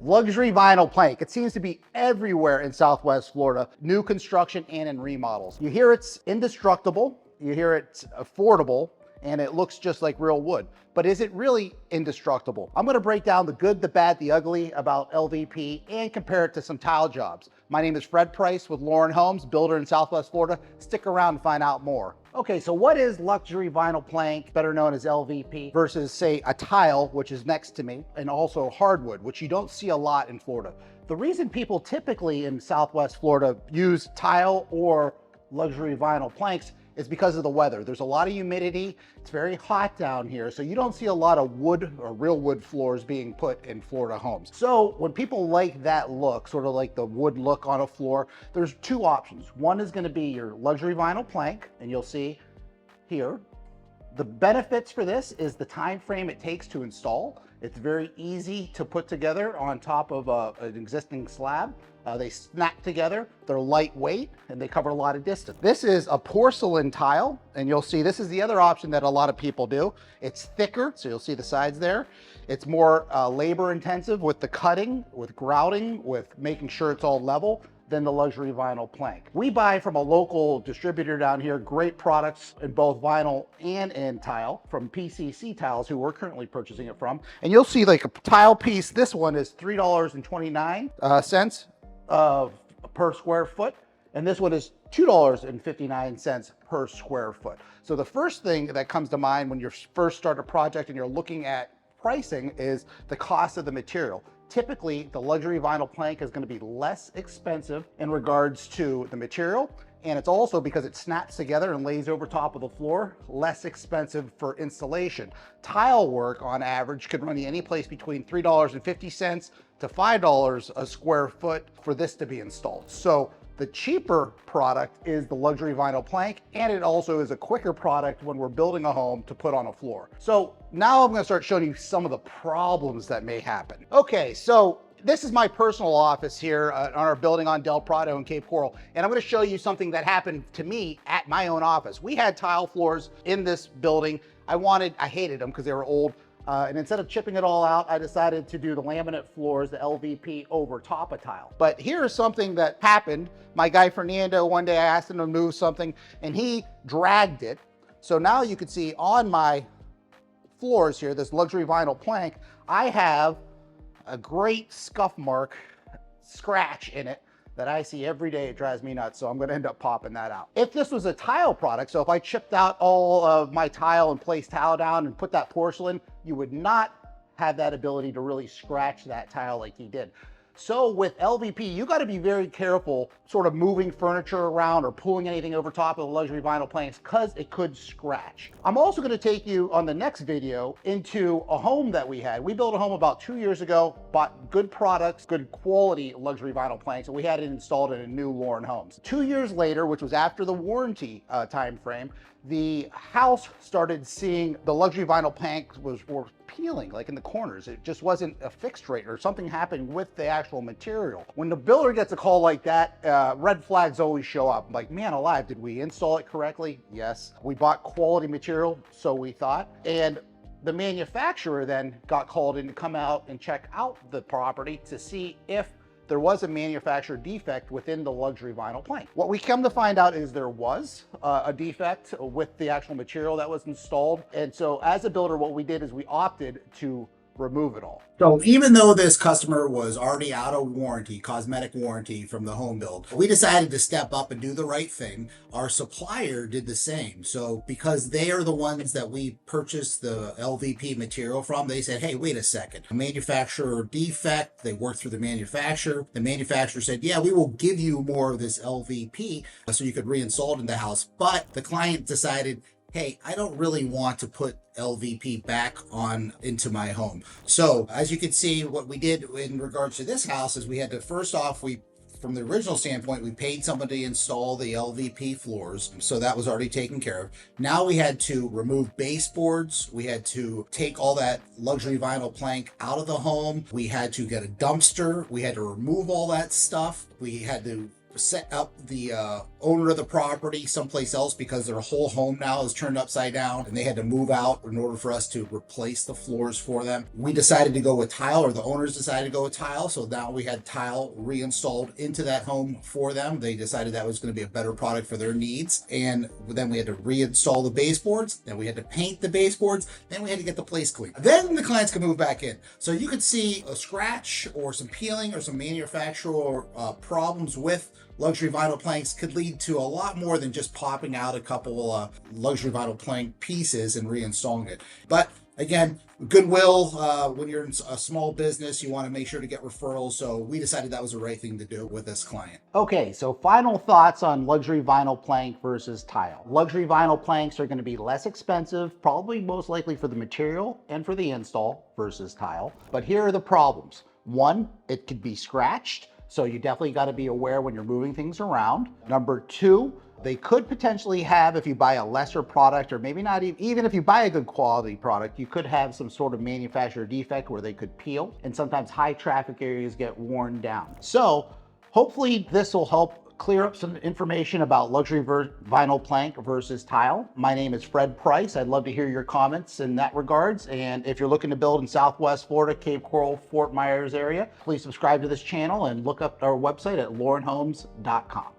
Luxury vinyl plank. It seems to be everywhere in Southwest Florida, new construction and in remodels. You hear it's indestructible, you hear it's affordable, and it looks just like real wood. But is it really indestructible? I'm gonna break down the good, the bad, the ugly about LVP and compare it to some tile jobs. My name is Fred Price with Lauren Homes, builder in Southwest Florida. Stick around and find out more. Okay, so what is luxury vinyl plank, better known as LVP, versus say a tile, which is next to me, and also hardwood, which you don't see a lot in Florida. The reason people typically in Southwest Florida use tile or luxury vinyl planks is because of the weather. There's a lot of humidity. It's very hot down here. So you don't see a lot of wood or real wood floors being put in Florida homes. So when people like that look, sort of like the wood look on a floor, there's two options. One is gonna be your luxury vinyl plank, and you'll see here. The benefits for this is the time frame it takes to install. It's very easy to put together on top of an existing slab. They snap together, they're lightweight, and they cover a lot of distance. This is a porcelain tile, and you'll see this is the other option that a lot of people do. It's thicker, so you'll see the sides there. It's more labor intensive with the cutting, with grouting, with making sure it's all level than the luxury vinyl plank. We buy from a local distributor down here, great products in both vinyl and in tile from PCC Tiles, who we're currently purchasing it from. And you'll see like a tile piece, this one is $3.29 per square foot. And this one is $2.59 per square foot. So the first thing that comes to mind when you first start a project and you're looking at pricing is the cost of the material. Typically, the luxury vinyl plank is going to be less expensive in regards to the material, and it's also, because it snaps together and lays over top of the floor, less expensive for installation. Tile work on average could run you any place between $3.50 to $5 a square foot for this to be installed. So the cheaper product is the luxury vinyl plank, and it also is a quicker product when we're building a home to put on a floor. So now I'm gonna start showing you some of the problems that may happen. Okay, so this is my personal office here on our building on Del Prado in Cape Coral, and I'm gonna show you something that happened to me at my own office. We had tile floors in this building. I hated them because they were old. And instead of chipping it all out, I decided to do the laminate floors, the LVP, over top of tile. But here's something that happened. My guy Fernando, one day I asked him to move something and he dragged it. So now you can see on my floors here, this luxury vinyl plank, I have a great scuff mark scratch in it that I see every day. It drives me nuts, so I'm gonna end up popping that out. If this was a tile product, so if I chipped out all of my tile and placed tile down and put that porcelain, you would not have that ability to really scratch that tile like he did. So with LVP, you got to be very careful sort of moving furniture around or pulling anything over top of the luxury vinyl planks because it could scratch. I'm also going to take you on the next video into a home that we had. We built a home about 2 years ago, bought good products, good quality luxury vinyl planks, and we had it installed in a new Lauren Homes. 2 years later, which was after the warranty time frame, the house started seeing the luxury vinyl planks were peeling like in the corners. It just wasn't a fixed rate, or something happened with the actual material. When the builder gets a call like that, red flags always show up. Like, man alive, did we install it correctly? Yes. We bought quality material, so we thought. And the manufacturer then got called in to come out and check out the property to see if there was a manufacturer defect within the luxury vinyl plank. What we come to find out is there was a defect with the actual material that was installed. And so as a builder, what we did is we opted to remove it all. So even though this customer was already out of warranty, cosmetic warranty from the home build, we decided to step up and do the right thing. Our supplier did the same. So because they are the ones that we purchased the LVP material from, they said, hey, wait a second, a manufacturer defect. They worked through the manufacturer. The manufacturer said, yeah, we will give you more of this LVP so you could reinstall it in the house. But the client decided, hey, I don't really want to put LVP back on into my home. So as you can see, what we did in regards to this house is we had to, first off, from the original standpoint, we paid somebody to install the LVP floors. So that was already taken care of. Now we had to remove baseboards. We had to take all that luxury vinyl plank out of the home. We had to get a dumpster. We had to remove all that stuff. We had to set up the owner of the property someplace else because their whole home now is turned upside down and they had to move out in order for us to replace the floors for them. We decided to go with tile, or the owners decided to go with tile. So now we had tile reinstalled into that home for them. They decided that was going to be a better product for their needs. And then we had to reinstall the baseboards. Then we had to paint the baseboards. Then we had to get the place clean. Then the clients could move back in. So you could see a scratch or some peeling or some manufacturer problems with luxury vinyl planks could lead to a lot more than just popping out a couple luxury vinyl plank pieces and reinstalling it. But again, goodwill, when you're in a small business, you want to make sure to get referrals. So we decided that was the right thing to do with this client. Okay, so final thoughts on luxury vinyl plank versus tile. Luxury vinyl planks are going to be less expensive, probably most likely for the material and for the install versus tile. But here are the problems. One, it could be scratched. So you definitely got to be aware when you're moving things around. Number two, they could potentially have, if you buy a lesser product, or maybe not even if you buy a good quality product, you could have some sort of manufacturer defect where they could peel, and sometimes high traffic areas get worn down. So hopefully this will help clear up some information about luxury vinyl plank versus tile. My name is Fred Price. I'd love to hear your comments in that regards. And if you're looking to build in Southwest Florida, Cape Coral, Fort Myers area, please subscribe to this channel and look up our website at laurenhomes.com.